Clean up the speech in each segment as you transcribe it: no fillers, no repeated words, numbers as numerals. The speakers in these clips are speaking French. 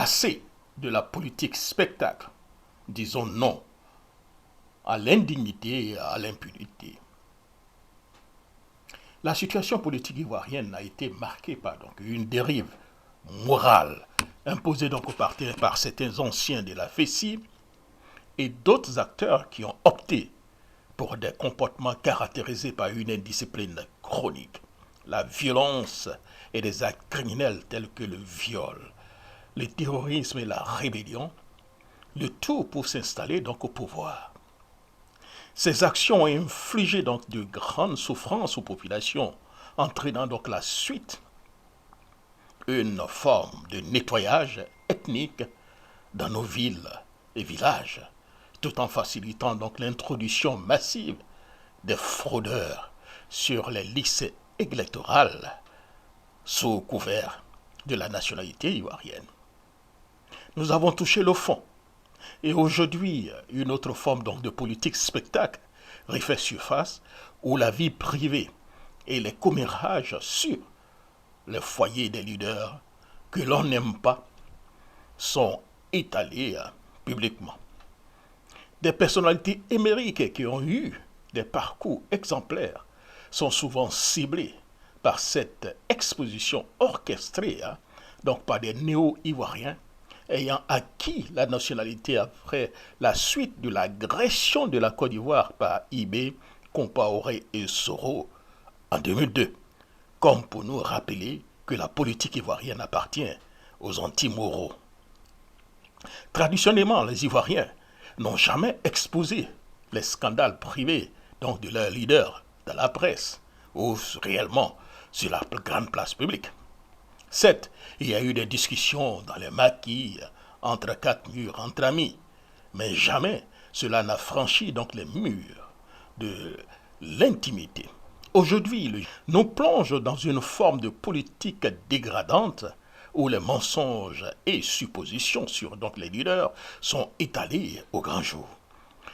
Assez de la politique spectacle. Disons non à l'indignité et à l'impunité. La situation politique ivoirienne a été marquée par une dérive morale imposée par certains anciens de la FECI et d'autres acteurs qui ont opté pour des comportements caractérisés par une indiscipline chronique, la violence et des actes criminels tels que le viol, le terrorisme et la rébellion, le tout pour s'installer au pouvoir. Ces actions ont infligé de grandes souffrances aux populations, entraînant la suite une forme de nettoyage ethnique dans nos villes et villages, tout en facilitant l'introduction massive des fraudeurs sur les listes électorales sous couvert de la nationalité ivoirienne. Nous avons touché le fond. Et aujourd'hui, une autre forme de politique spectacle refait surface où la vie privée et les commérages sur les foyers des leaders que l'on n'aime pas sont étalés publiquement. Des personnalités émériques qui ont eu des parcours exemplaires sont souvent ciblées par cette exposition orchestrée par des néo-ivoiriens ayant acquis la nationalité après la suite de l'agression de la Côte d'Ivoire par Ibé, Compaoré et Soro en 2002, comme pour nous rappeler que la politique ivoirienne appartient aux anti-moraux. Traditionnellement, les Ivoiriens n'ont jamais exposé les scandales privés de leurs leaders dans la presse ou réellement sur la grande place publique. Certes, il y a eu des discussions dans les maquis, entre quatre murs, entre amis, mais jamais cela n'a franchi les murs de l'intimité. Aujourd'hui, nous plonge dans une forme de politique dégradante où les mensonges et suppositions sur les leaders sont étalés au grand jour.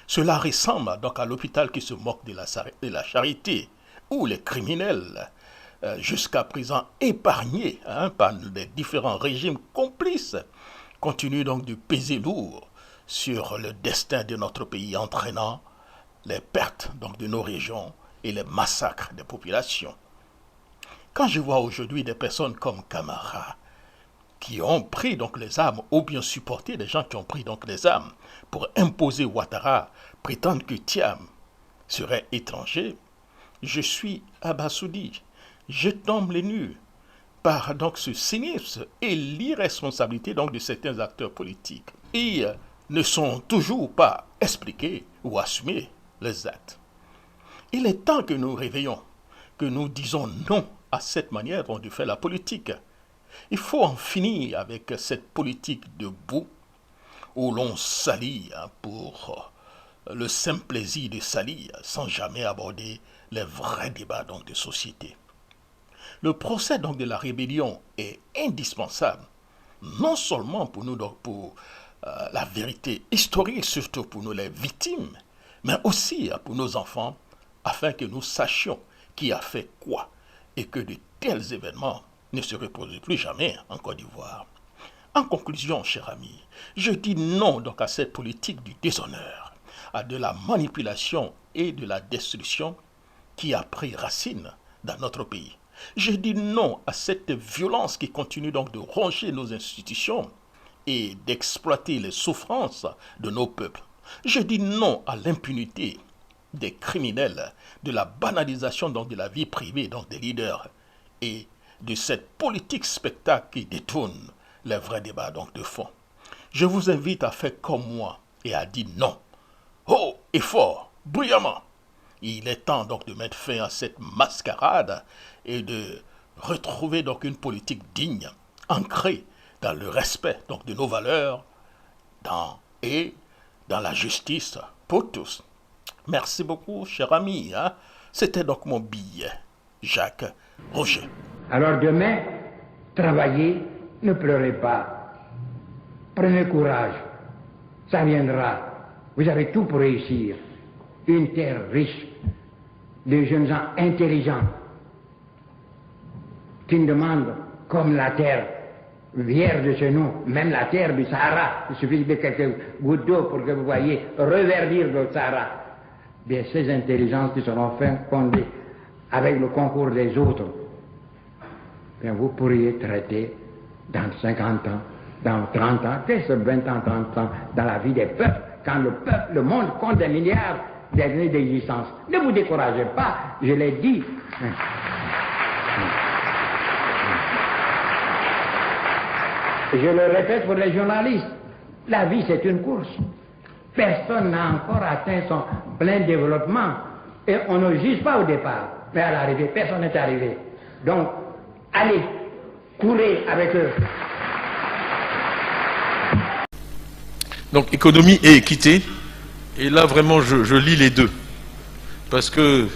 Cela ressemble à l'hôpital qui se moque de la charité, où les criminels jusqu'à présent épargnés par les différents régimes complices, continue de peser lourd sur le destin de notre pays, entraînant les pertes de nos régions et les massacres des populations. Quand je vois aujourd'hui des personnes comme Camara, qui ont pris les armes, ou bien supporté des gens qui ont pris les armes pour imposer Ouattara, prétendre que Thiam serait étranger, je suis abasourdi. Je tombe les nues par ce cynisme et l'irresponsabilité de certains acteurs politiques. Ils ne sont toujours pas expliqués ou assumés les actes. Il est temps que nous réveillons, que nous disons non à cette manière dont on fait la politique. Il faut en finir avec cette politique de boue où l'on salit pour le simple plaisir de salir sans jamais aborder les vrais débats de société. Le procès de la rébellion est indispensable, non seulement pour nous, pour la vérité historique, surtout pour nous les victimes, mais aussi pour nos enfants, afin que nous sachions qui a fait quoi et que de tels événements ne se reproduisent plus jamais en Côte d'Ivoire. En conclusion, chers amis, je dis non à cette politique du déshonneur, à de la manipulation et de la destruction qui a pris racine dans notre pays. Je dis non à cette violence qui continue de ronger nos institutions et d'exploiter les souffrances de nos peuples. Je dis non à l'impunité des criminels, de la banalisation de la vie privée des leaders et de cette politique spectacle qui détourne les vrais débats de fond. Je vous invite à faire comme moi et à dire non, haut et fort, bruyamment. Il est temps de mettre fin à cette mascarade et de retrouver une politique digne, ancrée dans le respect de nos valeurs et dans la justice pour tous. Merci beaucoup, cher ami. C'était mon billet, Jacques Roger. Alors demain, travaillez, ne pleurez pas. Prenez courage, ça viendra. Vous avez tout pour réussir. Une terre riche, de jeunes gens intelligents, qui ne demandent, comme la terre, vierge de chez nous, même la terre du Sahara, il suffit de quelques gouttes d'eau pour que vous voyez reverdir le Sahara. Bien, ces intelligences qui seront fondées avec le concours des autres, bien, vous pourriez traiter dans 50 ans, dans 30 ans, qu'est-ce que 20 ans, 30 ans, dans la vie des peuples, quand le monde compte des milliards d'années d'existence. Ne vous découragez pas, je l'ai dit. Je le répète pour les journalistes, la vie c'est une course. Personne n'a encore atteint son plein développement. Et on ne juge pas au départ, mais à l'arrivée, personne n'est arrivé. Donc, allez, courez avec eux. Donc, économie et équité, et là vraiment je lis les deux, parce que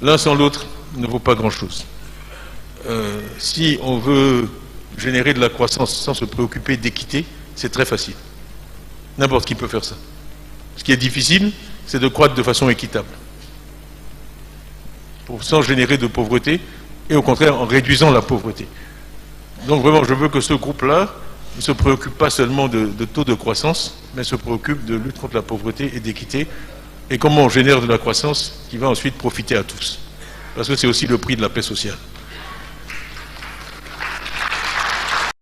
l'un sans l'autre ne vaut pas grand-chose. Si on veut générer de la croissance sans se préoccuper d'équité, c'est très facile. N'importe qui peut faire ça. Ce qui est difficile, c'est de croître de façon équitable, sans générer de pauvreté, et au contraire en réduisant la pauvreté. Donc vraiment, je veux que ce groupe-là ne se préoccupe pas seulement de taux de croissance, mais se préoccupe de lutte contre la pauvreté et d'équité, et comment on génère de la croissance qui va ensuite profiter à tous. Parce que c'est aussi le prix de la paix sociale.